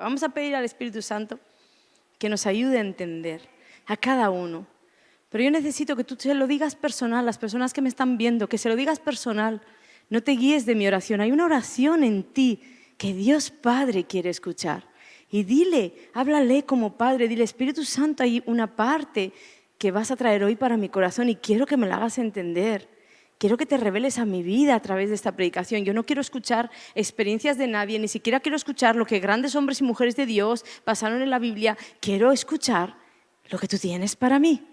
Vamos a pedir al Espíritu Santo que nos ayude a entender a cada uno. Pero yo necesito que tú se lo digas personal, las personas que me están viendo, que se lo digas personal. No te guíes de mi oración. Hay una oración en ti que Dios Padre quiere escuchar. Y dile, háblale como Padre, dile, Espíritu Santo, hay una parte que vas a traer hoy para mi corazón y quiero que me la hagas entender. Quiero que te reveles a mi vida a través de esta predicación. Yo no quiero escuchar experiencias de nadie, ni siquiera quiero escuchar lo que grandes hombres y mujeres de Dios pasaron en la Biblia. Quiero escuchar lo que tú tienes para mí.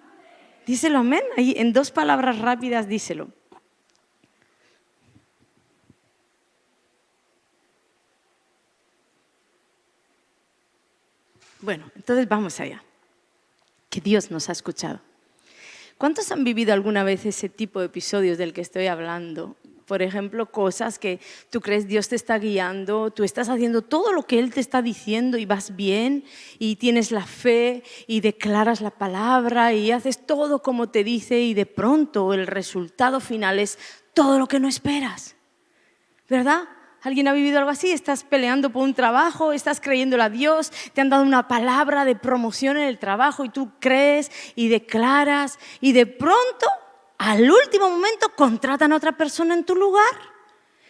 Díselo, amén. Ahí, en 2 palabras rápidas, díselo. Bueno, entonces vamos allá. Que Dios nos ha escuchado. ¿Cuántos han vivido alguna vez ese tipo de episodios del que estoy hablando? Por ejemplo, cosas que tú crees Dios te está guiando, tú estás haciendo todo lo que Él te está diciendo y vas bien y tienes la fe y declaras la palabra y haces todo como te dice y de pronto el resultado final es todo lo que no esperas, ¿verdad? ¿Alguien ha vivido algo así? Estás peleando por un trabajo, estás creyéndole a Dios, te han dado una palabra de promoción en el trabajo y tú crees y declaras y de pronto, al último momento, contratan a otra persona en tu lugar.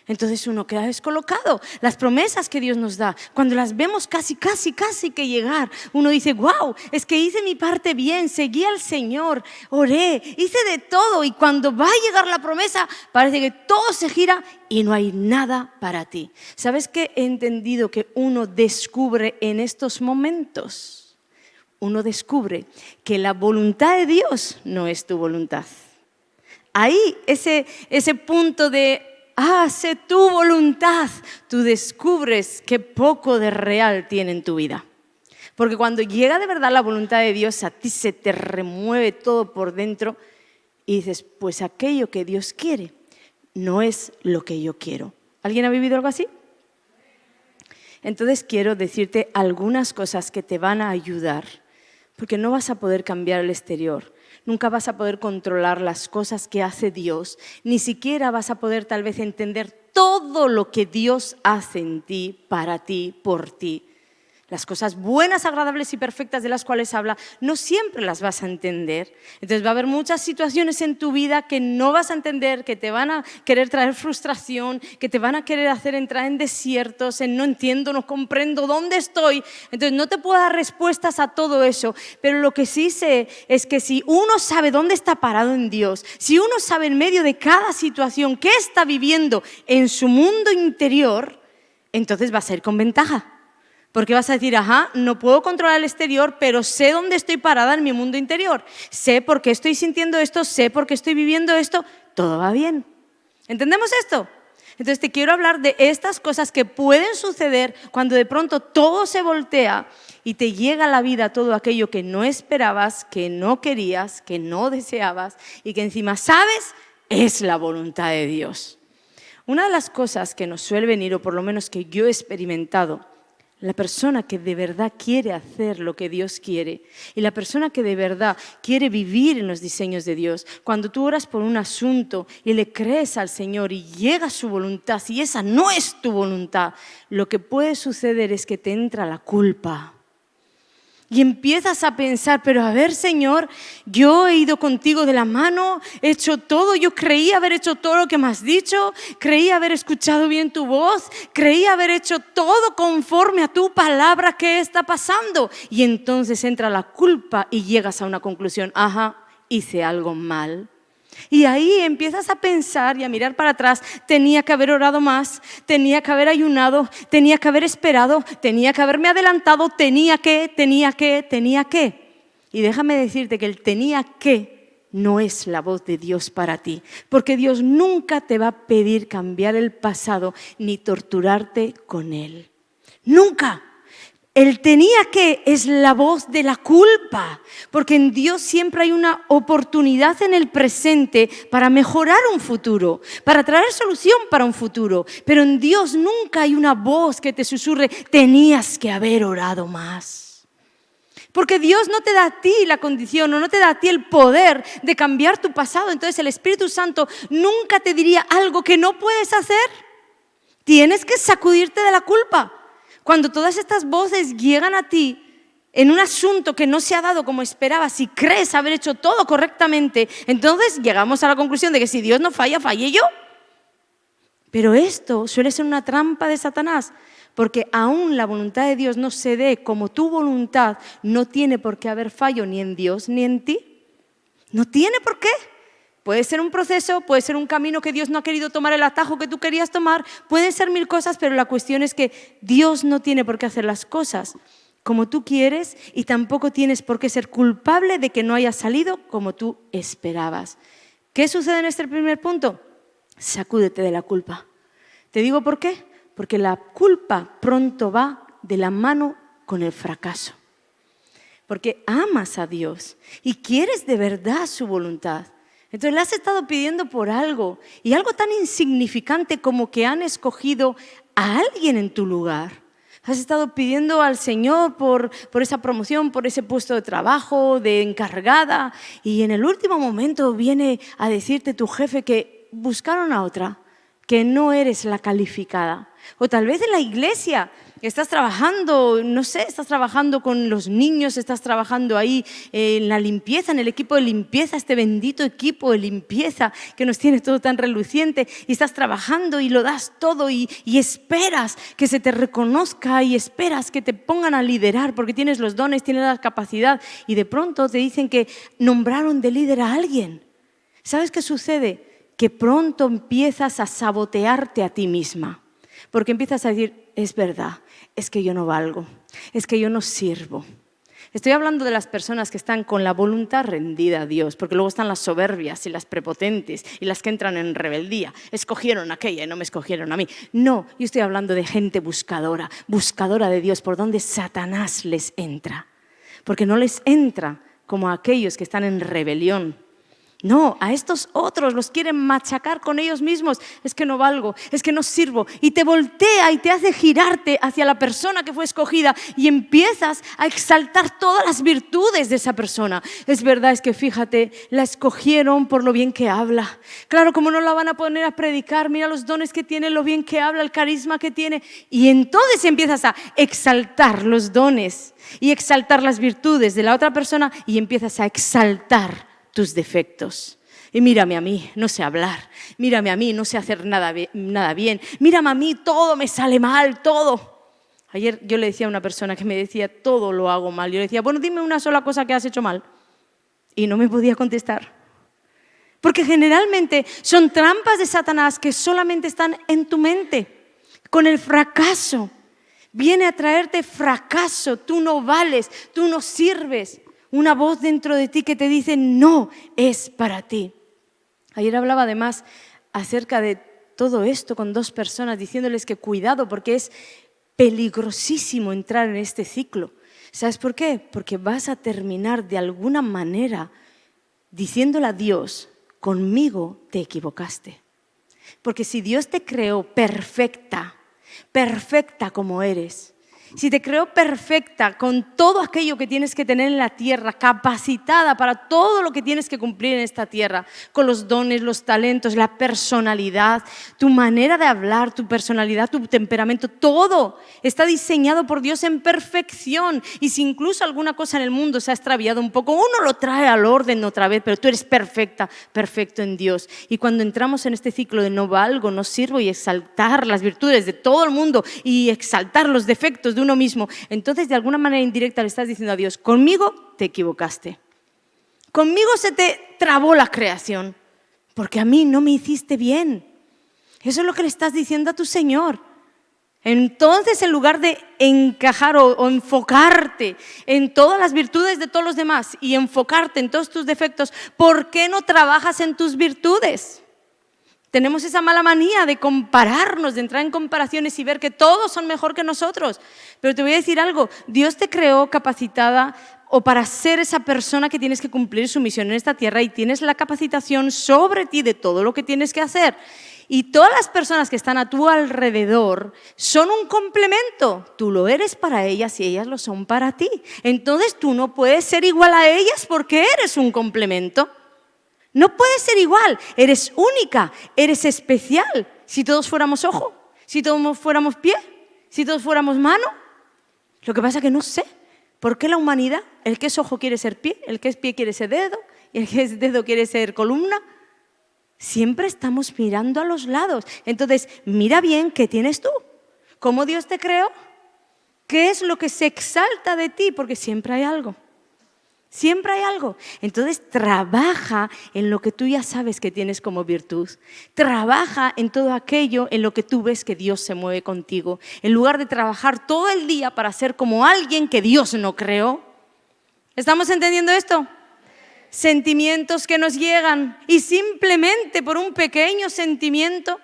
Entonces uno queda descolocado. Las promesas que Dios nos da, cuando las vemos casi que llegar, uno dice, wow, es que hice mi parte bien, seguí al Señor, oré, hice de todo y cuando va a llegar la promesa parece que todo se gira y no hay nada para ti. ¿Sabes qué he entendido que uno descubre en estos momentos? Uno descubre que la voluntad de Dios no es tu voluntad. Ahí ese punto de hágase tu voluntad, tú descubres qué poco de real tiene en tu vida. Porque cuando llega de verdad la voluntad de Dios, a ti se te remueve todo por dentro y dices, pues aquello que Dios quiere no es lo que yo quiero. ¿Alguien ha vivido algo así? Entonces quiero decirte algunas cosas que te van a ayudar, porque no vas a poder cambiar el exterior. Nunca vas a poder controlar las cosas que hace Dios, ni siquiera vas a poder tal vez entender todo lo que Dios hace en ti, para ti, por ti. Las cosas buenas, agradables y perfectas de las cuales habla, no siempre las vas a entender. Entonces va a haber muchas situaciones en tu vida que no vas a entender, que te van a querer traer frustración, que te van a querer hacer entrar en desiertos, en no entiendo, no comprendo dónde estoy. Entonces no te puedo dar respuestas a todo eso, pero lo que sí sé es que si uno sabe dónde está parado en Dios, si uno sabe en medio de cada situación qué está viviendo en su mundo interior, entonces va a ser con ventaja. Porque vas a decir, ajá, no puedo controlar el exterior, pero sé dónde estoy parada en mi mundo interior. Sé por qué estoy sintiendo esto, sé por qué estoy viviendo esto, todo va bien. ¿Entendemos esto? Entonces te quiero hablar de estas cosas que pueden suceder cuando de pronto todo se voltea y te llega a la vida todo aquello que no esperabas, que no querías, que no deseabas y que encima sabes es la voluntad de Dios. Una de las cosas que nos suele venir, o por lo menos que yo he experimentado, la persona que de verdad quiere hacer lo que Dios quiere y la persona que de verdad quiere vivir en los diseños de Dios, cuando tú oras por un asunto y le crees al Señor y llega su voluntad, si esa no es tu voluntad, lo que puede suceder es que te entra la culpa. Y empiezas a pensar, pero a ver, Señor, yo he ido contigo de la mano, he hecho todo, yo creí haber hecho todo lo que me has dicho, creí haber escuchado bien tu voz, creí haber hecho todo conforme a tu palabra. ¿Qué está pasando? Y entonces entra la culpa y llegas a una conclusión, ajá, hice algo mal. Y ahí empiezas a pensar y a mirar para atrás, tenía que haber orado más, tenía que haber ayunado, tenía que haber esperado, tenía que haberme adelantado, tenía que. Y déjame decirte que el tenía que no es la voz de Dios para ti, porque Dios nunca te va a pedir cambiar el pasado ni torturarte con él. Nunca. El tenía que es la voz de la culpa, porque en Dios siempre hay una oportunidad en el presente para mejorar un futuro, para traer solución para un futuro. Pero en Dios nunca hay una voz que te susurre, tenías que haber orado más. Porque Dios no te da a ti la condición o no te da a ti el poder de cambiar tu pasado. Entonces el Espíritu Santo nunca te diría algo que no puedes hacer. Tienes que sacudirte de la culpa. Cuando todas estas voces llegan a ti en un asunto que no se ha dado como esperabas y crees haber hecho todo correctamente, entonces llegamos a la conclusión de que si Dios no falla, falle yo. Pero esto suele ser una trampa de Satanás, porque aún la voluntad de Dios no se dé como tu voluntad, no tiene por qué haber fallo ni en Dios ni en ti. No tiene por qué. Puede ser un proceso, puede ser un camino que Dios no ha querido tomar, el atajo que tú querías tomar, pueden ser mil cosas, pero la cuestión es que Dios no tiene por qué hacer las cosas como tú quieres y tampoco tienes por qué ser culpable de que no haya salido como tú esperabas. ¿Qué sucede en este primer punto? Sacúdete de la culpa. ¿Te digo por qué? Porque la culpa pronto va de la mano con el fracaso. Porque amas a Dios y quieres de verdad su voluntad. Entonces le has estado pidiendo por algo y algo tan insignificante como que han escogido a alguien en tu lugar. Has estado pidiendo al Señor por esa promoción, por ese puesto de trabajo, de encargada, y en el último momento viene a decirte tu jefe que buscaron a otra, que no eres la calificada. O tal vez en la iglesia estás trabajando, no sé, estás trabajando con los niños, estás trabajando ahí en la limpieza, en el equipo de limpieza, este bendito equipo de limpieza que nos tiene todo tan reluciente, y estás trabajando y lo das todo y esperas que se te reconozca y esperas que te pongan a liderar porque tienes los dones, tienes la capacidad, y de pronto te dicen que nombraron de líder a alguien. ¿Sabes qué sucede? Que pronto empiezas a sabotearte a ti misma. Porque empiezas a decir, es verdad, es que yo no valgo, es que yo no sirvo. Estoy hablando de las personas que están con la voluntad rendida a Dios, porque luego están las soberbias y las prepotentes y las que entran en rebeldía. Escogieron a aquella y no me escogieron a mí. No, yo estoy hablando de gente buscadora, buscadora de Dios, por donde Satanás les entra. Porque no les entra como a aquellos que están en rebelión. No, a estos otros los quieren machacar con ellos mismos. Es que no valgo, es que no sirvo. Y te voltea y te hace girarte hacia la persona que fue escogida y empiezas a exaltar todas las virtudes de esa persona. Es verdad, es que fíjate, la escogieron por lo bien que habla. Claro, como no la van a poner a predicar, mira los dones que tiene, lo bien que habla, el carisma que tiene. Y entonces empiezas a exaltar los dones y exaltar las virtudes de la otra persona y empiezas a exaltar tus defectos. Y mírame a mí, no sé hablar. Mírame a mí, no sé hacer nada bien. Mírame a mí, todo me sale mal, todo. Ayer yo le decía a una persona que me decía, todo lo hago mal. Yo le decía, bueno, dime una sola cosa que has hecho mal. Y no me podía contestar. Porque generalmente son trampas de Satanás que solamente están en tu mente. Con el fracaso. Viene a traerte fracaso. Tú no vales, tú no sirves. Una voz dentro de ti que te dice, no es para ti. Ayer hablaba además acerca de todo esto con dos personas, diciéndoles que cuidado porque es peligrosísimo entrar en este ciclo. ¿Sabes por qué? Porque vas a terminar de alguna manera diciéndole a Dios, conmigo te equivocaste. Porque si Dios te creó perfecta, perfecta como eres, si te creó perfecta con todo aquello que tienes que tener en la tierra, capacitada para todo lo que tienes que cumplir en esta tierra, con los dones, los talentos, la personalidad, tu manera de hablar, tu personalidad, tu temperamento, todo está diseñado por Dios en perfección. Y si incluso alguna cosa en el mundo se ha extraviado un poco, uno lo trae al orden otra vez, pero tú eres perfecta, perfecto en Dios. Y cuando entramos en este ciclo de no valgo, no sirvo y exaltar las virtudes de todo el mundo y exaltar los defectos de uno mismo, entonces de alguna manera indirecta le estás diciendo a Dios, conmigo te equivocaste, conmigo se te trabó la creación, porque a mí no me hiciste bien. Eso es lo que le estás diciendo a tu Señor. Entonces, en lugar de encajar o enfocarte en todas las virtudes de todos los demás y enfocarte en todos tus defectos, ¿por qué no trabajas en tus virtudes? Tenemos esa mala manía de compararnos, de entrar en comparaciones y ver que todos son mejor que nosotros. Pero te voy a decir algo, Dios te creó capacitada o para ser esa persona que tienes que cumplir su misión en esta tierra y tienes la capacitación sobre ti de todo lo que tienes que hacer. Y todas las personas que están a tu alrededor son un complemento. Tú lo eres para ellas y ellas lo son para ti. Entonces tú no puedes ser igual a ellas porque eres un complemento. No puedes ser igual, eres única, eres especial. Si todos fuéramos ojo, si todos fuéramos pie, si todos fuéramos mano? Lo que pasa es que no sé. ¿Por qué la humanidad? El que es ojo quiere ser pie, el que es pie quiere ser dedo, y el que es dedo quiere ser columna. Siempre estamos mirando a los lados. Entonces, mira bien qué tienes tú. ¿Cómo Dios te creó? ¿Qué es lo que se exalta de ti? Porque siempre hay algo. Siempre hay algo. Entonces, trabaja en lo que tú ya sabes que tienes como virtud. Trabaja en todo aquello en lo que tú ves que Dios se mueve contigo. En lugar de trabajar todo el día para ser como alguien que Dios no creó. ¿Estamos entendiendo esto? Sentimientos que nos llegan y simplemente por un pequeño sentimiento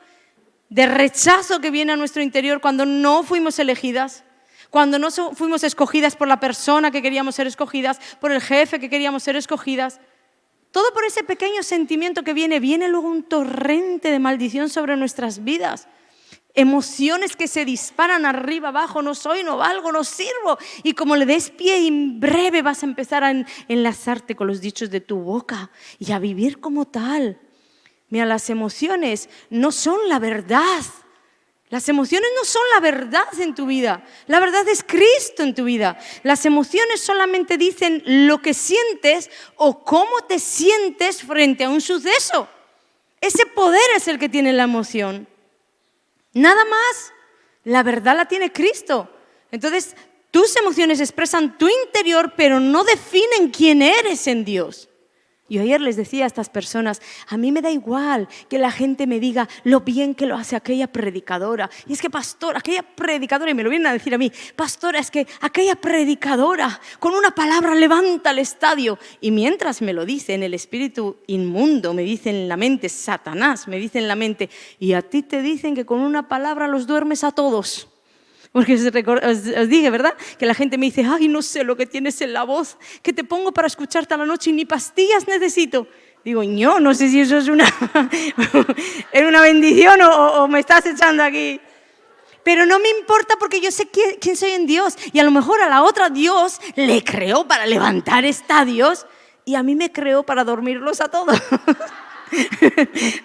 de rechazo que viene a nuestro interior cuando no fuimos elegidas, cuando no fuimos escogidas por la persona que queríamos ser escogidas, por el jefe que queríamos ser escogidas. Todo por ese pequeño sentimiento que viene luego un torrente de maldición sobre nuestras vidas. Emociones que se disparan arriba, abajo, no soy, no valgo, no sirvo. Y como le des pie, en breve vas a empezar a enlazarte con los dichos de tu boca y a vivir como tal. Mira, las emociones no son la verdad. Las emociones no son la verdad en tu vida. La verdad es Cristo en tu vida. Las emociones solamente dicen lo que sientes o cómo te sientes frente a un suceso. Ese poder es el que tiene la emoción. Nada más. La verdad la tiene Cristo. Entonces, tus emociones expresan tu interior, pero no definen quién eres en Dios. Yo ayer les decía a estas personas, a mí me da igual que la gente me diga lo bien que lo hace aquella predicadora. Y es que, pastora, aquella predicadora, y me lo vienen a decir a mí, pastora, es que aquella predicadora con una palabra levanta el estadio. Y mientras me lo dicen, el espíritu inmundo me dice en la mente, Satanás me dice en la mente, y a ti te dicen que con una palabra los duermes a todos. Porque os dije, ¿verdad? Que la gente me dice, ay, no sé lo que tienes en la voz, que te pongo para escucharte a la noche y ni pastillas necesito. Digo, yo no sé si eso es una bendición o me estás echando aquí. Pero no me importa porque yo sé quién soy en Dios. Y a lo mejor a la otra Dios le creó para levantar estadios y a mí me creó para dormirlos a todos.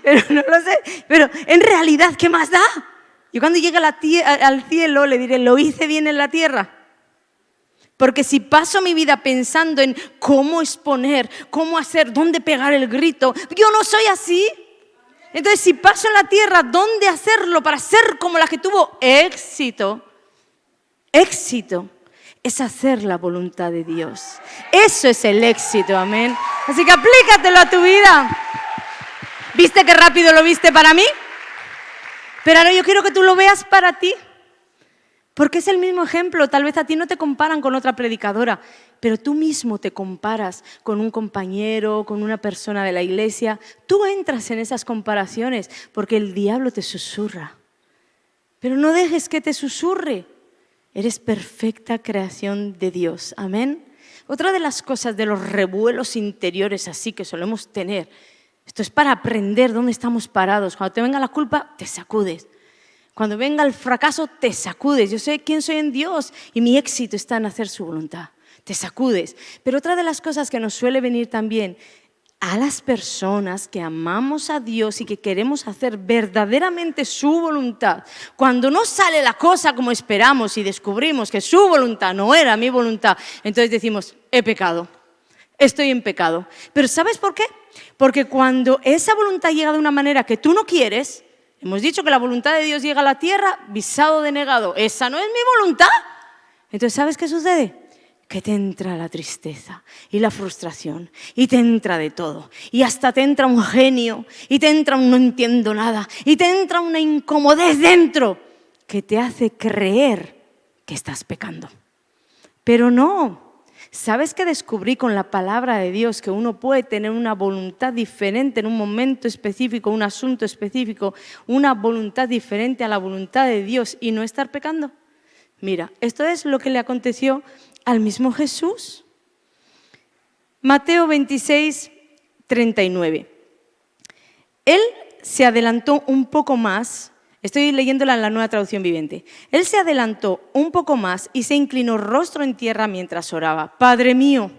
Pero no lo sé. Pero en realidad, ¿qué más da? Yo cuando llegue al cielo le diré, ¿lo hice bien en la tierra? Porque si paso mi vida pensando en cómo exponer, cómo hacer, dónde pegar el grito, yo no soy así. Entonces, si paso en la tierra, ¿dónde hacerlo para ser como la que tuvo éxito? Éxito es hacer la voluntad de Dios. Eso es el éxito, amén. Así que aplícatelo a tu vida. ¿Viste qué rápido lo viste para mí? Pero ahora yo quiero que tú lo veas para ti, porque es el mismo ejemplo. Tal vez a ti no te comparan con otra predicadora, pero tú mismo te comparas con un compañero, con una persona de la iglesia. Tú entras en esas comparaciones porque el diablo te susurra. Pero no dejes que te susurre. Eres perfecta creación de Dios. Amén. Otra de las cosas de los revuelos interiores así que solemos tener, esto es para aprender dónde estamos parados. Cuando te venga la culpa, te sacudes. Cuando venga el fracaso, te sacudes. Yo sé quién soy en Dios y mi éxito está en hacer su voluntad. Te sacudes. Pero otra de las cosas que nos suele venir también a las personas que amamos a Dios y que queremos hacer verdaderamente su voluntad, cuando no sale la cosa como esperamos y descubrimos que su voluntad no era mi voluntad, entonces decimos, he pecado. Estoy en pecado. Pero ¿sabes por qué? Porque cuando esa voluntad llega de una manera que tú no quieres, hemos dicho que la voluntad de Dios llega a la tierra, visado denegado. Esa no es mi voluntad. Entonces, ¿sabes qué sucede? Que te entra la tristeza y la frustración y te entra de todo. Y hasta te entra un genio y te entra un no entiendo nada y te entra una incomodez dentro que te hace creer que estás pecando. Pero no. ¿Sabes qué descubrí con la palabra de Dios? Que uno puede tener una voluntad diferente en un momento específico, un asunto específico, una voluntad diferente a la voluntad de Dios y no estar pecando. Mira, esto es lo que le aconteció al mismo Jesús. Mateo 26, 39. Él se adelantó un poco más. Estoy leyéndola en la Nueva Traducción Viviente. Él se adelantó un poco más y se inclinó rostro en tierra mientras oraba. Padre mío,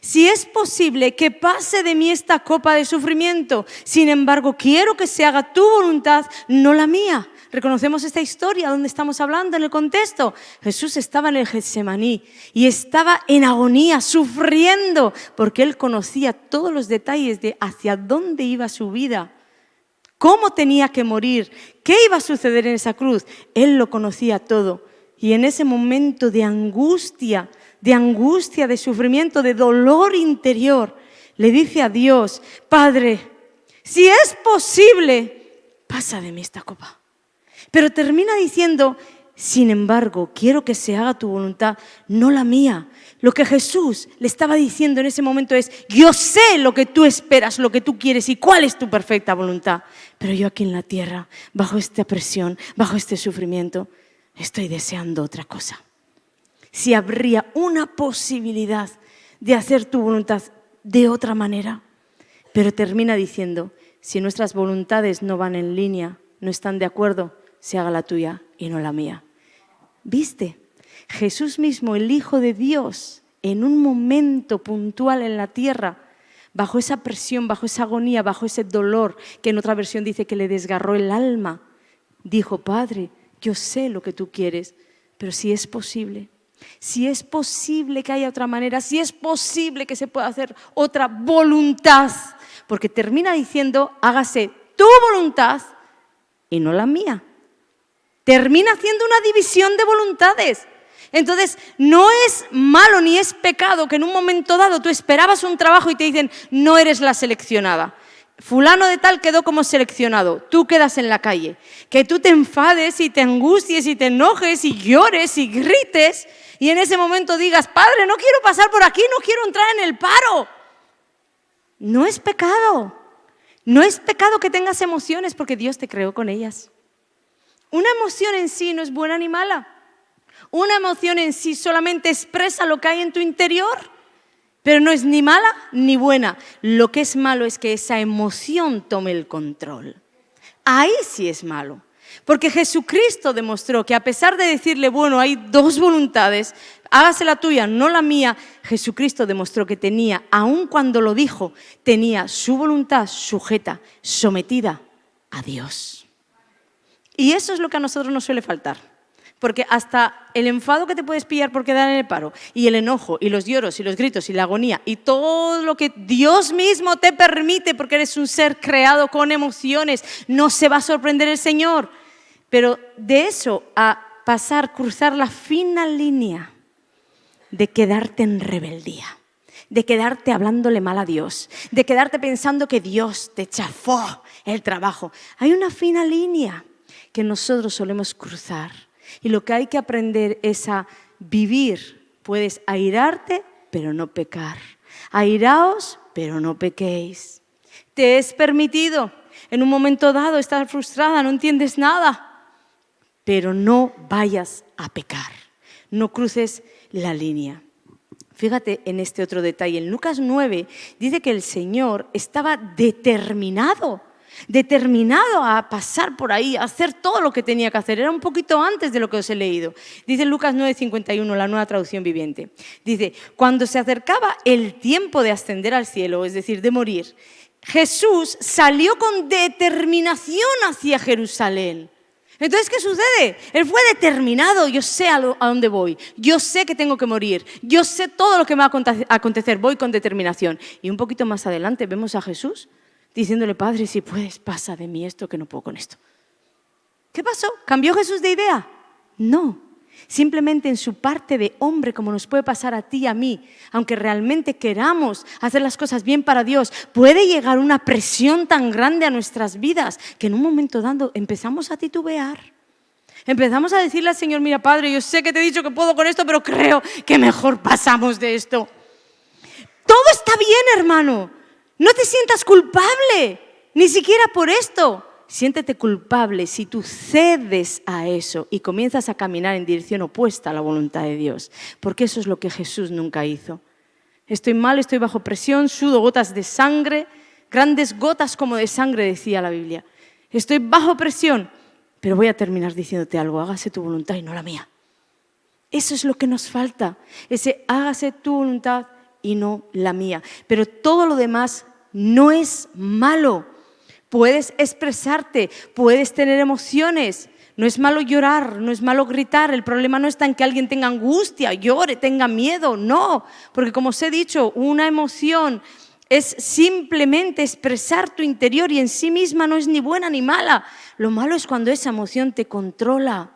si es posible que pase de mí esta copa de sufrimiento, sin embargo quiero que se haga tu voluntad, no la mía. Reconocemos esta historia, donde estamos hablando en el contexto. Jesús estaba en el Getsemaní y estaba en agonía, sufriendo, porque Él conocía todos los detalles de hacia dónde iba su vida, cómo tenía que morir, qué iba a suceder en esa cruz. Él lo conocía todo. Y en ese momento de angustia, de sufrimiento, de dolor interior, le dice a Dios: Padre, si es posible, pasa de mí esta copa. Pero termina diciendo: sin embargo, quiero que se haga tu voluntad, no la mía. Lo que Jesús le estaba diciendo en ese momento es: yo sé lo que tú esperas, lo que tú quieres y cuál es tu perfecta voluntad. Pero yo aquí en la tierra, bajo esta presión, bajo este sufrimiento, estoy deseando otra cosa. Si habría una posibilidad de hacer tu voluntad de otra manera. Pero termina diciendo: si nuestras voluntades no van en línea, no están de acuerdo, se haga la tuya y no la mía. ¿Viste? Jesús mismo, el Hijo de Dios, en un momento puntual en la tierra, bajo esa presión, bajo esa agonía, bajo ese dolor, que en otra versión dice que le desgarró el alma, dijo: Padre, yo sé lo que tú quieres, pero si es posible que haya otra manera, si es posible que se pueda hacer otra voluntad, porque termina diciendo: hágase tu voluntad y no la mía. Termina haciendo una división de voluntades. Entonces, no es malo ni es pecado que en un momento dado tú esperabas un trabajo y te dicen: no eres la seleccionada. Fulano de tal quedó como seleccionado, tú quedas en la calle. Que tú te enfades y te angusties y te enojes y llores y grites y en ese momento digas: Padre, no quiero pasar por aquí, no quiero entrar en el paro. No es pecado. No es pecado que tengas emociones porque Dios te creó con ellas. Una emoción en sí no es buena ni mala. Una emoción en sí solamente expresa lo que hay en tu interior, pero no es ni mala ni buena. Lo que es malo es que esa emoción tome el control. Ahí sí es malo. Porque Jesucristo demostró que a pesar de decirle: bueno, hay dos voluntades, hágase la tuya, no la mía, Jesucristo demostró que tenía, aun cuando lo dijo, tenía su voluntad sujeta, sometida a Dios. Y eso es lo que a nosotros nos suele faltar. Porque hasta el enfado que te puedes pillar por quedar en el paro, y el enojo, y los lloros, y los gritos, y la agonía, y todo lo que Dios mismo te permite, porque eres un ser creado con emociones, no se va a sorprender el Señor. Pero de eso a pasar, cruzar la fina línea de quedarte en rebeldía, de quedarte hablándole mal a Dios, de quedarte pensando que Dios te chafó el trabajo. Hay una fina línea que nosotros solemos cruzar. Y lo que hay que aprender es a vivir. Puedes airarte, pero no pecar. Airaos, pero no pequéis. Te es permitido en un momento dado estar frustrada, no entiendes nada, pero no vayas a pecar. No cruces la línea. Fíjate en este otro detalle. En Lucas 9 dice que el Señor estaba determinado a pasar por ahí, a hacer todo lo que tenía que hacer. Era un poquito antes de lo que os he leído. Dice Lucas 9:51, la Nueva Traducción Viviente. Dice: cuando se acercaba el tiempo de ascender al cielo, es decir, de morir, Jesús salió con determinación hacia Jerusalén. Entonces, ¿qué sucede? Él fue determinado: yo sé a dónde voy, yo sé que tengo que morir, yo sé todo lo que me va a acontecer, voy con determinación. Y un poquito más adelante vemos a Jesús diciéndole: Padre, si puedes, pasa de mí esto, que no puedo con esto. ¿Qué pasó? ¿Cambió Jesús de idea? No. Simplemente en su parte de hombre, como nos puede pasar a ti y a mí, aunque realmente queramos hacer las cosas bien para Dios, puede llegar una presión tan grande a nuestras vidas que en un momento dado empezamos a titubear. Empezamos a decirle al Señor: mira, Padre, yo sé que te he dicho que puedo con esto, pero creo que mejor pasamos de esto. Todo está bien, hermano. No te sientas culpable, ni siquiera por esto. Siéntete culpable si tú cedes a eso y comienzas a caminar en dirección opuesta a la voluntad de Dios, porque eso es lo que Jesús nunca hizo. Estoy mal, estoy bajo presión, sudo gotas de sangre, grandes gotas como de sangre, decía la Biblia. Estoy bajo presión, pero voy a terminar diciéndote algo: hágase tu voluntad y no la mía. Eso es lo que nos falta, ese hágase tu voluntad y no la mía. Pero todo lo demás no es malo. Puedes expresarte, puedes tener emociones, No es malo llorar, no es malo gritar. El problema no está en que alguien tenga angustia, llore, tenga miedo. No, porque como os he dicho, una emoción es simplemente expresar tu interior y en sí misma no es ni buena ni mala. Lo malo es cuando esa emoción te controla.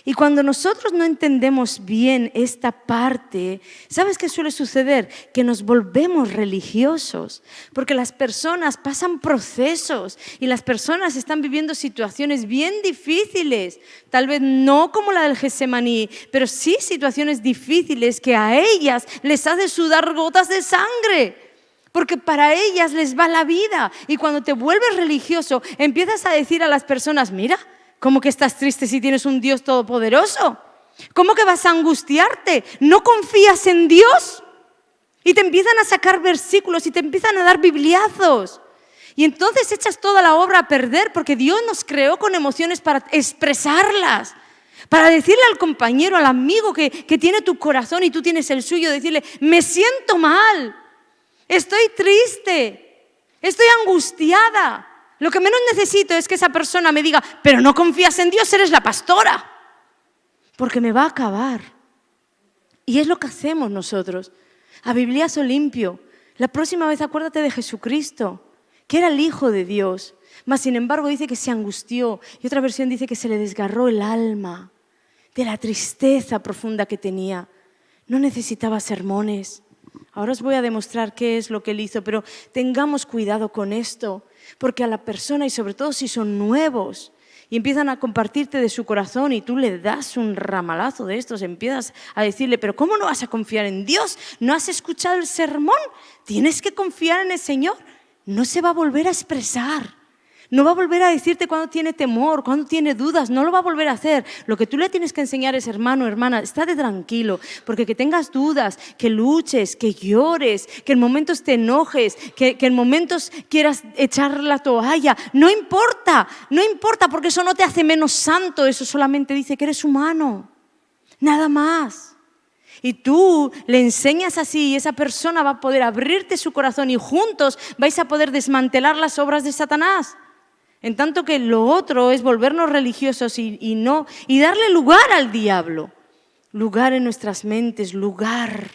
Y cuando nosotros no entendemos bien esta parte, ¿sabes qué suele suceder? Que nos volvemos religiosos, porque las personas pasan procesos y las personas están viviendo situaciones bien difíciles, tal vez no como la del Getsemaní, pero sí situaciones difíciles que a ellas les hace sudar gotas de sangre. Porque para ellas les va la vida. Y cuando te vuelves religioso, empiezas a decir a las personas, mira, ¿cómo que estás triste si tienes un Dios todopoderoso? ¿Cómo que vas a angustiarte? ¿No confías en Dios? Y te empiezan a sacar versículos y te empiezan a dar bibliazos. Y entonces echas toda la obra a perder porque Dios nos creó con emociones para expresarlas. Para decirle al compañero, al amigo que tiene tu corazón y tú tienes el suyo, decirle, me siento mal, estoy triste, estoy angustiada. Lo que menos necesito es que esa persona me diga, pero no confías en Dios, eres la pastora. Porque me va a acabar. Y es lo que hacemos nosotros. A bibliazo limpio. La próxima vez acuérdate de Jesucristo, que era el Hijo de Dios. Mas sin embargo dice que se angustió. Y otra versión dice que se le desgarró el alma de la tristeza profunda que tenía. No necesitaba sermones. Ahora os voy a demostrar qué es lo que él hizo, pero tengamos cuidado con esto, porque a la persona, y sobre todo si son nuevos, y empiezan a compartirte de su corazón y tú le das un ramalazo de estos, empiezas a decirle, pero ¿cómo no vas a confiar en Dios? ¿No has escuchado el sermón? Tienes que confiar en el Señor. No se va a volver a expresar. No va a volver a decirte cuando tiene temor, cuando tiene dudas, no lo va a volver a hacer. Lo que tú le tienes que enseñar es, hermano, hermana, estate tranquilo, porque que tengas dudas, que luches, que llores, que en momentos te enojes, que en momentos quieras echar la toalla, no importa, porque eso no te hace menos santo, eso solamente dice que eres humano, nada más. Y tú le enseñas así y esa persona va a poder abrirte su corazón y juntos vais a poder desmantelar las obras de Satanás. En tanto que lo otro es volvernos religiosos y darle lugar al diablo. Lugar en nuestras mentes, lugar.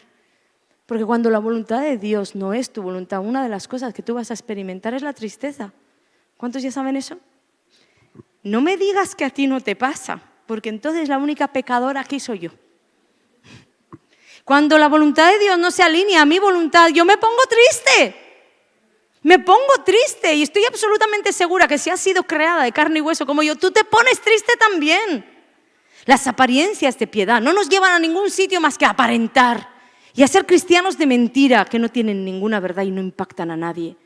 Porque cuando la voluntad de Dios no es tu voluntad, una de las cosas que tú vas a experimentar es la tristeza. ¿Cuántos ya saben eso? No me digas que a ti no te pasa, porque entonces la única pecadora aquí soy yo. Cuando la voluntad de Dios no se alinea a mi voluntad, yo me pongo triste. Me pongo triste y estoy absolutamente segura que si has sido creada de carne y hueso como yo, tú te pones triste también. Las apariencias de piedad no nos llevan a ningún sitio más que a aparentar y a ser cristianos de mentira que no tienen ninguna verdad y no impactan a nadie.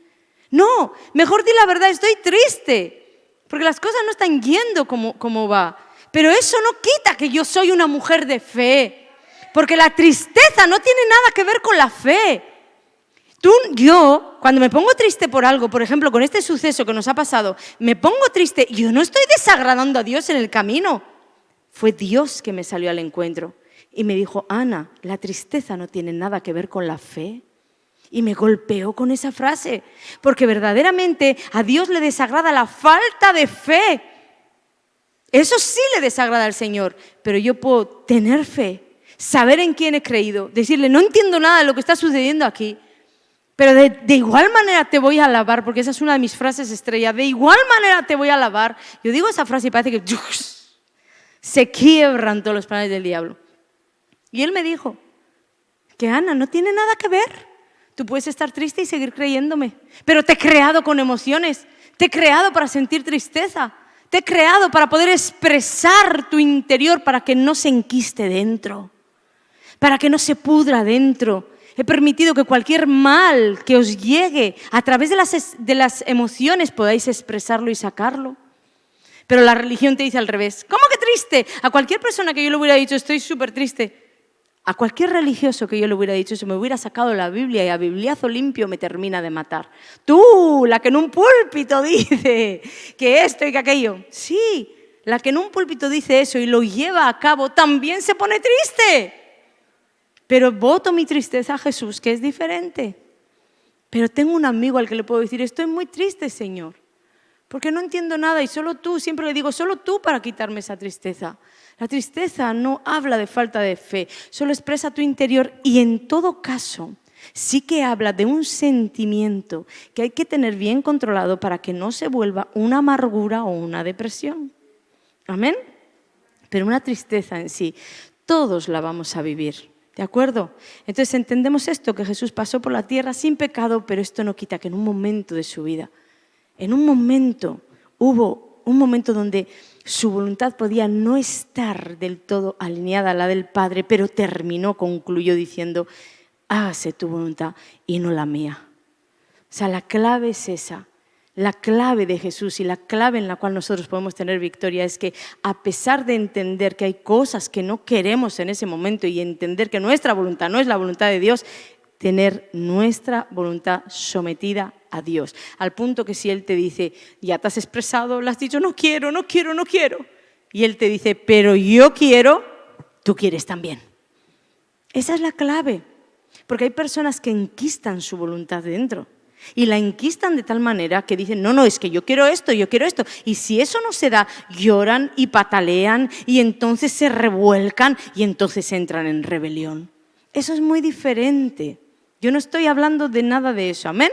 No, mejor di la verdad, estoy triste, porque las cosas no están yendo como va. Pero eso no quita que yo soy una mujer de fe, porque la tristeza no tiene nada que ver con la fe. Yo, cuando me pongo triste por algo, por ejemplo, con este suceso que nos ha pasado, me pongo triste, yo no estoy desagradando a Dios en el camino. Fue Dios que me salió al encuentro y me dijo, Ana, la tristeza no tiene nada que ver con la fe. Y me golpeó con esa frase, porque verdaderamente a Dios le desagrada la falta de fe. Eso sí le desagrada al Señor, pero yo puedo tener fe, saber en quién he creído, decirle, no entiendo nada de lo que está sucediendo aquí. Pero de igual manera te voy a alabar, porque esa es una de mis frases estrella. De igual manera te voy a alabar. Yo digo esa frase y parece que se quiebran todos los planes del diablo. Y él me dijo que Ana, no tiene nada que ver. Tú puedes estar triste y seguir creyéndome. Pero te he creado con emociones. Te he creado para sentir tristeza. Te he creado para poder expresar tu interior para que no se enquiste dentro. Para que no se pudra dentro. He permitido que cualquier mal que os llegue a través de las emociones podáis expresarlo y sacarlo. Pero la religión te dice al revés. ¿Cómo que triste? A cualquier persona que yo le hubiera dicho estoy súper triste, a cualquier religioso que yo le hubiera dicho eso, me hubiera sacado la Biblia y a bibliazo limpio me termina de matar. Tú, la que en un púlpito dice que esto y que aquello. Sí, la que en un púlpito dice eso y lo lleva a cabo también se pone triste. Pero voto mi tristeza a Jesús, que es diferente. Pero tengo un amigo al que le puedo decir, estoy muy triste, Señor. porque no entiendo nada y solo tú, siempre le digo, solo tú para quitarme esa tristeza. La tristeza no habla de falta de fe, solo expresa tu interior y en todo caso sí que habla de un sentimiento que hay que tener bien controlado para que no se vuelva una amargura o una depresión. ¿Amén? Pero una tristeza en sí, todos la vamos a vivir. ¿De acuerdo? Entonces entendemos esto, que Jesús pasó por la tierra sin pecado, pero esto no quita que en un momento de su vida, en un momento, hubo un momento donde su voluntad podía no estar del todo alineada a la del Padre, pero concluyó diciendo, hágase tu voluntad y no la mía. O sea, la clave es esa. La clave de Jesús y la clave en la cual nosotros podemos tener victoria es que a pesar de entender que hay cosas que no queremos en ese momento y entender que nuestra voluntad no es la voluntad de Dios, tener nuestra voluntad sometida a Dios. Al punto que si Él te dice, ya te has expresado, le has dicho, no quiero, no quiero, no quiero. Y Él te dice, pero yo quiero, tú quieres también. Esa es la clave. Porque hay personas que enquistan su voluntad dentro. Y la enquistan de tal manera que dicen, no, es que yo quiero esto, yo quiero esto. Y si eso no se da, lloran y patalean y entonces se revuelcan y entonces entran en rebelión. Eso es muy diferente. Yo no estoy hablando de nada de eso, ¿amén?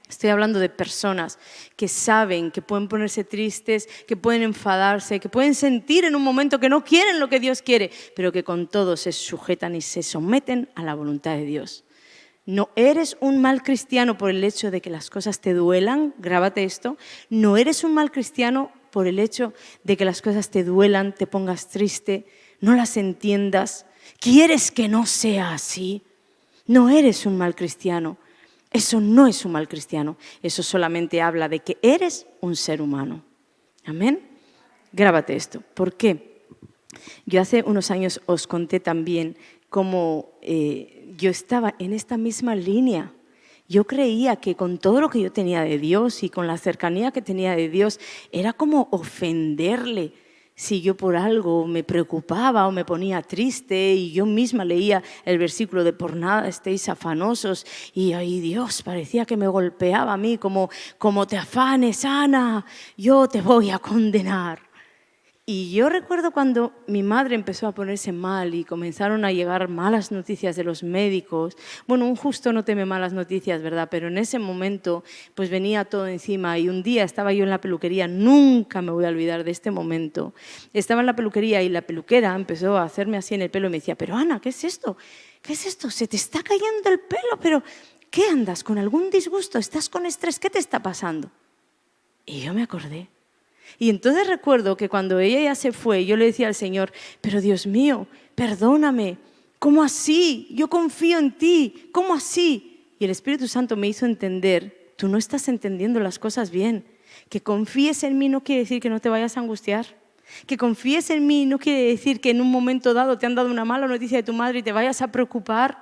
Estoy hablando de personas que saben que pueden ponerse tristes, que pueden enfadarse, que pueden sentir en un momento que no quieren lo que Dios quiere, pero que con todo se sujetan y se someten a la voluntad de Dios. No eres un mal cristiano por el hecho de que las cosas te duelan, grábate esto. No eres un mal cristiano por el hecho de que las cosas te duelan, te pongas triste, no las entiendas. ¿Quieres que no sea así? No eres un mal cristiano. Eso no es un mal cristiano. Eso solamente habla de que eres un ser humano. ¿Amén? Grábate esto. ¿Por qué? Yo hace unos años os conté también cómo yo estaba en esta misma línea. Yo creía que con todo lo que yo tenía de Dios y con la cercanía que tenía de Dios, era como ofenderle. Si yo por algo me preocupaba o me ponía triste y yo misma leía el versículo de por nada estéis afanosos y ay Dios, parecía que me golpeaba a mí como te afanes, Ana, yo te voy a condenar. Y yo recuerdo cuando mi madre empezó a ponerse mal y comenzaron a llegar malas noticias de los médicos. Bueno, un justo no teme malas noticias, ¿verdad? Pero en ese momento pues venía todo encima y un día estaba yo en la peluquería, nunca me voy a olvidar de este momento. Estaba en la peluquería y la peluquera empezó a hacerme así en el pelo y me decía, pero Ana, ¿qué es esto? ¿Qué es esto? Se te está cayendo el pelo, pero ¿qué andas? ¿Con algún disgusto? ¿Estás con estrés? ¿Qué te está pasando? Y yo me acordé. Y entonces recuerdo que cuando ella ya se fue, yo le decía al Señor, pero Dios mío, perdóname, ¿cómo así? Yo confío en ti, ¿cómo así? Y el Espíritu Santo me hizo entender, tú no estás entendiendo las cosas bien. Que confíes en mí no quiere decir que no te vayas a angustiar. Que confíes en mí no quiere decir que en un momento dado te han dado una mala noticia de tu madre y te vayas a preocupar.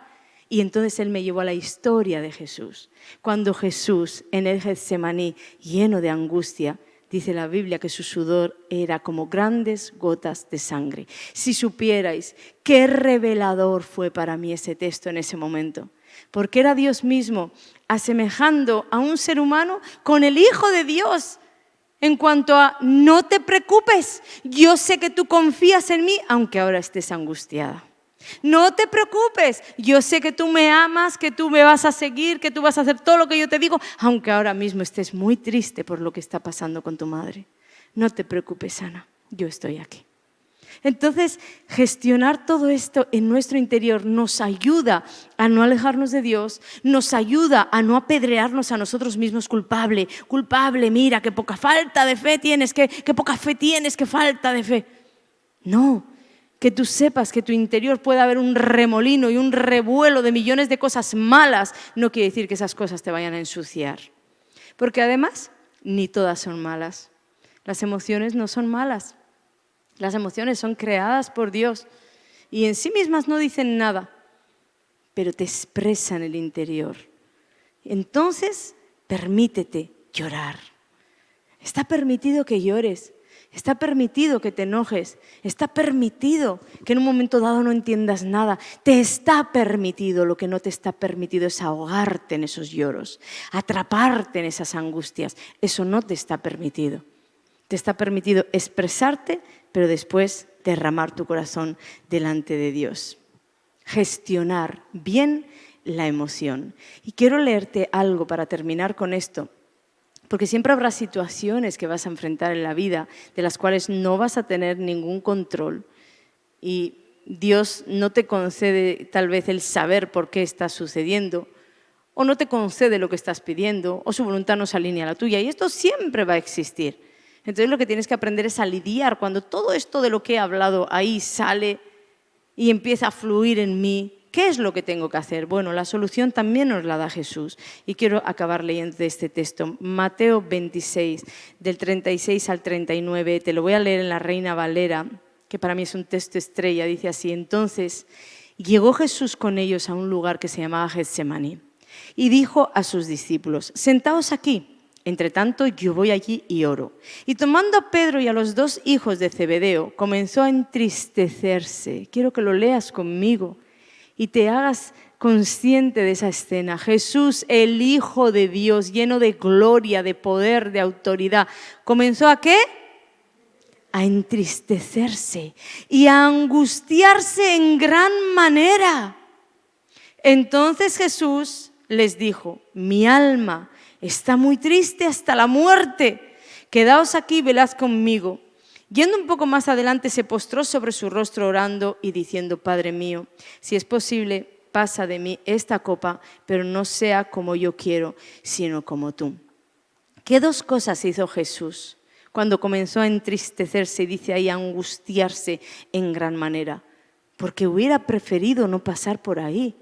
Y entonces Él me llevó a la historia de Jesús. Cuando Jesús en el Getsemaní, lleno de angustia, dice la Biblia que su sudor era como grandes gotas de sangre. Si supierais qué revelador fue para mí ese texto en ese momento. Porque era Dios mismo asemejando a un ser humano con el Hijo de Dios. En cuanto a, no te preocupes, yo sé que tú confías en mí, aunque ahora estés angustiada. No te preocupes, yo sé que tú me amas, que tú me vas a seguir, que tú vas a hacer todo lo que yo te digo, aunque ahora mismo estés muy triste por lo que está pasando con tu madre. No te preocupes, Ana, yo estoy aquí. Entonces, gestionar todo esto en nuestro interior nos ayuda a no alejarnos de Dios, nos ayuda a no apedrearnos a nosotros mismos culpable, mira, qué poca falta de fe tienes, qué poca fe tienes, qué falta de fe. No. Que tú sepas que tu interior puede haber un remolino y un revuelo de millones de cosas malas, no quiere decir que esas cosas te vayan a ensuciar. Porque además, ni todas son malas. Las emociones no son malas. Las emociones son creadas por Dios y en sí mismas no dicen nada, pero te expresan el interior. Entonces, permítete llorar. Está permitido que llores. Está permitido que te enojes, está permitido que en un momento dado no entiendas nada. Te está permitido, lo que no te está permitido es ahogarte en esos lloros, atraparte en esas angustias. Eso no te está permitido. Te está permitido expresarte, pero después derramar tu corazón delante de Dios. Gestionar bien la emoción. Y quiero leerte algo para terminar con esto. Porque siempre habrá situaciones que vas a enfrentar en la vida de las cuales no vas a tener ningún control y Dios no te concede tal vez el saber por qué está sucediendo o no te concede lo que estás pidiendo o su voluntad no se alinea a la tuya y esto siempre va a existir. Entonces lo que tienes que aprender es a lidiar cuando todo esto de lo que he hablado ahí sale y empieza a fluir en mí. ¿Qué es lo que tengo que hacer? Bueno, la solución también nos la da Jesús. Y quiero acabar leyendo este texto. Mateo 26, del 36 al 39. Te lo voy a leer en la Reina Valera, que para mí es un texto estrella. Dice así: entonces llegó Jesús con ellos a un lugar que se llamaba Getsemaní y dijo a sus discípulos: sentaos aquí. Entre tanto, yo voy allí y oro. Y tomando a Pedro y a los 2 hijos de Zebedeo, comenzó a entristecerse. Quiero que lo leas conmigo y te hagas consciente de esa escena. Jesús, el Hijo de Dios, lleno de gloria, de poder, de autoridad, ¿comenzó a qué? A entristecerse y a angustiarse en gran manera. Entonces Jesús les dijo: mi alma está muy triste hasta la muerte. Quedaos aquí y velad conmigo. Yendo un poco más adelante, se postró sobre su rostro orando y diciendo: Padre mío, si es posible, pasa de mí esta copa, pero no sea como yo quiero, sino como tú. ¿Qué 2 cosas hizo Jesús cuando comenzó a entristecerse y dice ahí a angustiarse en gran manera? Porque hubiera preferido no pasar por ahí.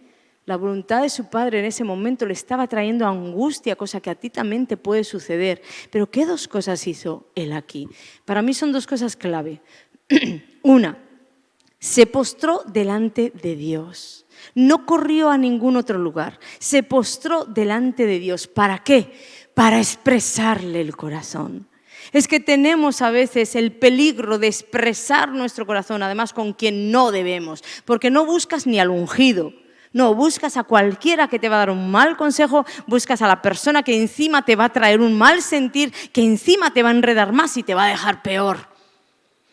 La voluntad de su Padre en ese momento le estaba trayendo angustia, cosa que a ti también te puede suceder. Pero ¿qué 2 cosas hizo Él aquí? Para mí son 2 cosas clave. Una, se postró delante de Dios. No corrió a ningún otro lugar. Se postró delante de Dios. ¿Para qué? Para expresarle el corazón. Es que tenemos a veces el peligro de expresar nuestro corazón, además con quien no debemos, porque no buscas ni al ungido. No, buscas a cualquiera que te va a dar un mal consejo, buscas a la persona que encima te va a traer un mal sentir, que encima te va a enredar más y te va a dejar peor.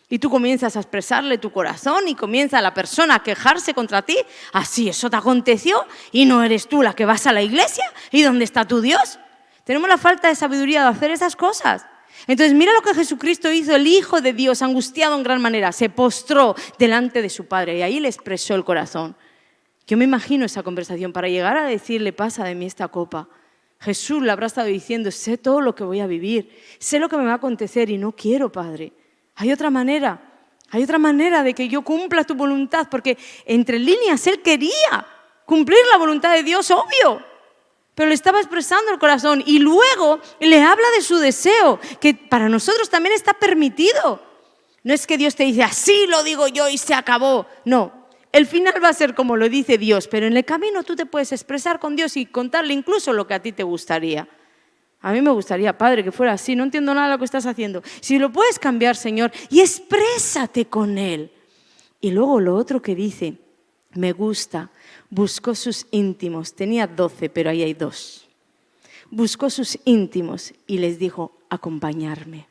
Y tú comienzas a expresarle tu corazón y comienza la persona a quejarse contra ti. Así, eso te aconteció y no eres tú la que vas a la iglesia. ¿Y dónde está tu Dios? Tenemos la falta de sabiduría de hacer esas cosas. Entonces mira lo que Jesucristo hizo, el Hijo de Dios, angustiado en gran manera, se postró delante de su Padre y ahí le expresó el corazón. Yo me imagino esa conversación para llegar a decirle: pasa de mí esta copa. Jesús le habrá estado diciendo: sé todo lo que voy a vivir, sé lo que me va a acontecer y no quiero, Padre. Hay otra manera de que yo cumpla tu voluntad, porque entre líneas Él quería cumplir la voluntad de Dios, obvio, pero le estaba expresando el corazón y luego le habla de su deseo, que para nosotros también está permitido. No es que Dios te dice: así lo digo yo y se acabó. No. El final va a ser como lo dice Dios, pero en el camino tú te puedes expresar con Dios y contarle incluso lo que a ti te gustaría. A mí me gustaría, Padre, que fuera así, no entiendo nada de lo que estás haciendo. Si lo puedes cambiar, Señor, y exprésate con Él. Y luego lo otro que dice, me gusta, buscó sus íntimos, tenía 12, pero ahí hay 2. Buscó sus íntimos y les dijo: acompañarme.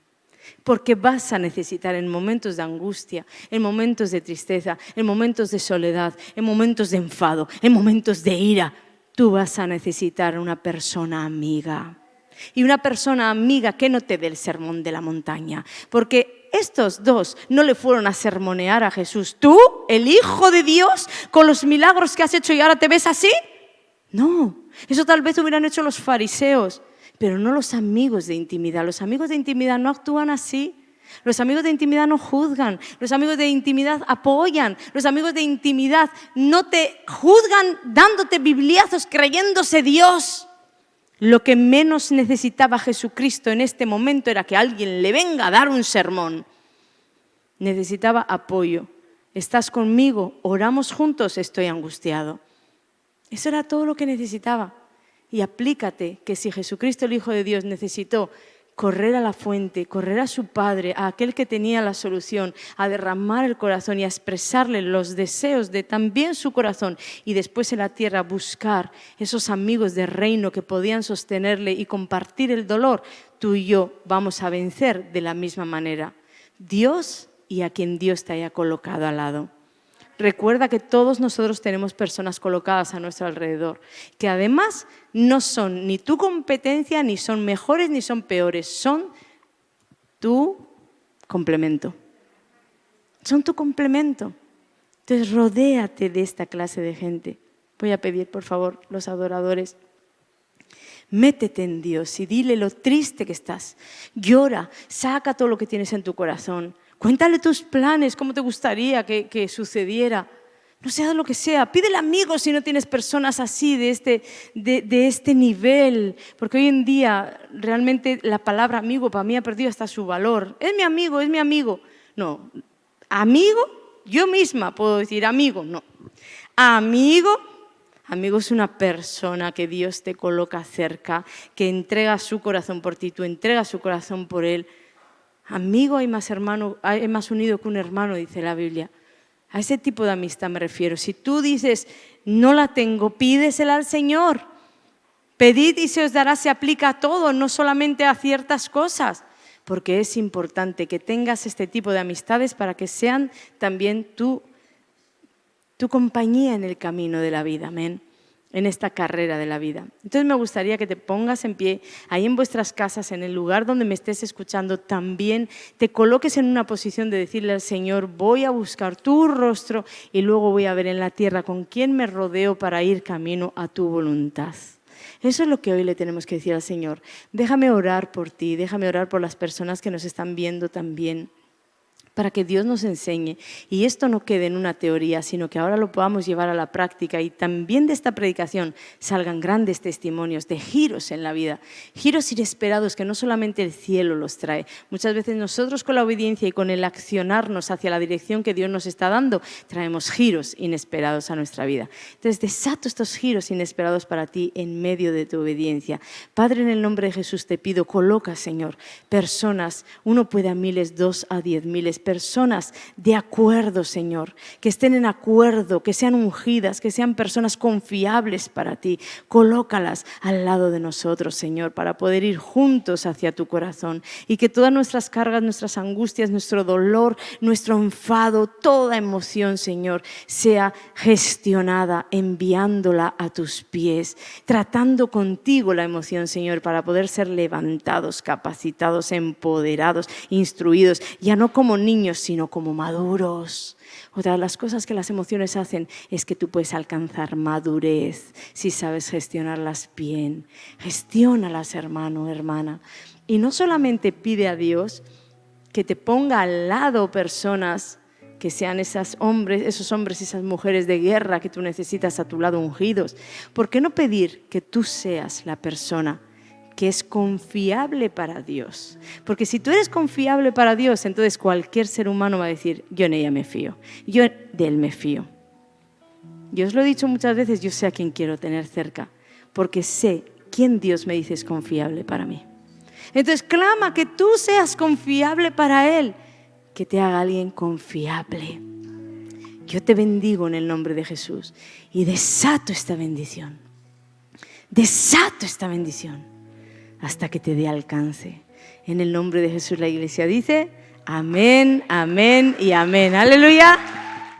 Porque vas a necesitar en momentos de angustia, en momentos de tristeza, en momentos de soledad, en momentos de enfado, en momentos de ira, tú vas a necesitar una persona amiga. Y una persona amiga que no te dé el sermón de la montaña. Porque estos 2 no le fueron a sermonear a Jesús. ¿Tú, el Hijo de Dios, con los milagros que has hecho y ahora te ves así? No, eso tal vez hubieran hecho los fariseos. Pero no los amigos de intimidad. Los amigos de intimidad no actúan así. Los amigos de intimidad no juzgan. Los amigos de intimidad apoyan. Los amigos de intimidad no te juzgan dándote bibliazos creyéndose Dios. Lo que menos necesitaba Jesucristo en este momento era que alguien le venga a dar un sermón. Necesitaba apoyo. ¿Estás conmigo? ¿Oramos juntos? Estoy angustiado. Eso era todo lo que necesitaba. Y aplícate que si Jesucristo, el Hijo de Dios, necesitó correr a la fuente, correr a su Padre, a aquel que tenía la solución, a derramar el corazón y a expresarle los deseos de también su corazón, y después en la tierra buscar esos amigos del reino que podían sostenerle y compartir el dolor, tú y yo vamos a vencer de la misma manera. Dios y a quien Dios te haya colocado al lado. Recuerda que todos nosotros tenemos personas colocadas a nuestro alrededor, que además no son ni tu competencia, ni son mejores, ni son peores, son tu complemento. Son tu complemento. Entonces, rodéate de esta clase de gente. Voy a pedir, por favor, los adoradores, métete en Dios y dile lo triste que estás. Llora, saca todo lo que tienes en tu corazón. Cuéntale tus planes, cómo te gustaría que sucediera. No sea lo que sea, pídele amigos si no tienes personas así, de este nivel. Porque hoy en día realmente la palabra amigo para mí ha perdido hasta su valor. Es mi amigo, es mi amigo. No, amigo, yo misma puedo decir amigo, no. Amigo es una persona que Dios te coloca cerca, que entrega su corazón por ti, tú entregas su corazón por él. Amigo hay más unido que un hermano, dice la Biblia. A ese tipo de amistad me refiero. Si tú dices, no la tengo, pídesela al Señor. Pedid y se os dará, se aplica a todo, no solamente a ciertas cosas. Porque es importante que tengas este tipo de amistades para que sean también tu compañía en el camino de la vida. Amén. En esta carrera de la vida. Entonces me gustaría que te pongas en pie, ahí en vuestras casas, en el lugar donde me estés escuchando, también te coloques en una posición de decirle al Señor, voy a buscar tu rostro y luego voy a ver en la tierra con quién me rodeo para ir camino a tu voluntad. Eso es lo que hoy le tenemos que decir al Señor. Déjame orar por ti, déjame orar por las personas que nos están viendo también, para que Dios nos enseñe y esto no quede en una teoría, sino que ahora lo podamos llevar a la práctica y también de esta predicación salgan grandes testimonios de giros en la vida, giros inesperados que no solamente el cielo los trae. Muchas veces nosotros con la obediencia y con el accionarnos hacia la dirección que Dios nos está dando, traemos giros inesperados a nuestra vida. Entonces desato estos giros inesperados para ti en medio de tu obediencia. Padre, en el nombre de Jesús te pido, coloca, Señor, personas, uno puede a miles, dos a 10,000, personas de acuerdo, Señor, que estén en acuerdo, que sean ungidas, que sean personas confiables para ti. Colócalas al lado de nosotros, Señor, para poder ir juntos hacia tu corazón y que todas nuestras cargas, nuestras angustias, nuestro dolor, nuestro enfado, toda emoción, Señor, sea gestionada, enviándola a tus pies, tratando contigo la emoción, Señor, para poder ser levantados, capacitados, empoderados, instruidos, ya no como niños, sino como maduros. Otra de las cosas que las emociones hacen es que tú puedes alcanzar madurez si sabes gestionarlas bien. Gestiónalas, hermano, hermana. Y no solamente pide a Dios que te ponga al lado personas que sean esos hombres y esas mujeres de guerra que tú necesitas a tu lado ungidos. ¿Por qué no pedir que tú seas la persona que es confiable para Dios? Porque si tú eres confiable para Dios, entonces cualquier ser humano va a decir, yo en ella me fío, yo de él me fío. Yo os lo he dicho muchas veces, yo sé a quién quiero tener cerca, porque sé quién Dios me dice es confiable para mí. Entonces clama que tú seas confiable para Él, que te haga alguien confiable. Yo te bendigo en el nombre de Jesús y desato esta bendición. Desato esta bendición hasta que te dé alcance. En el nombre de Jesús la iglesia dice, amén, amén y amén. Aleluya.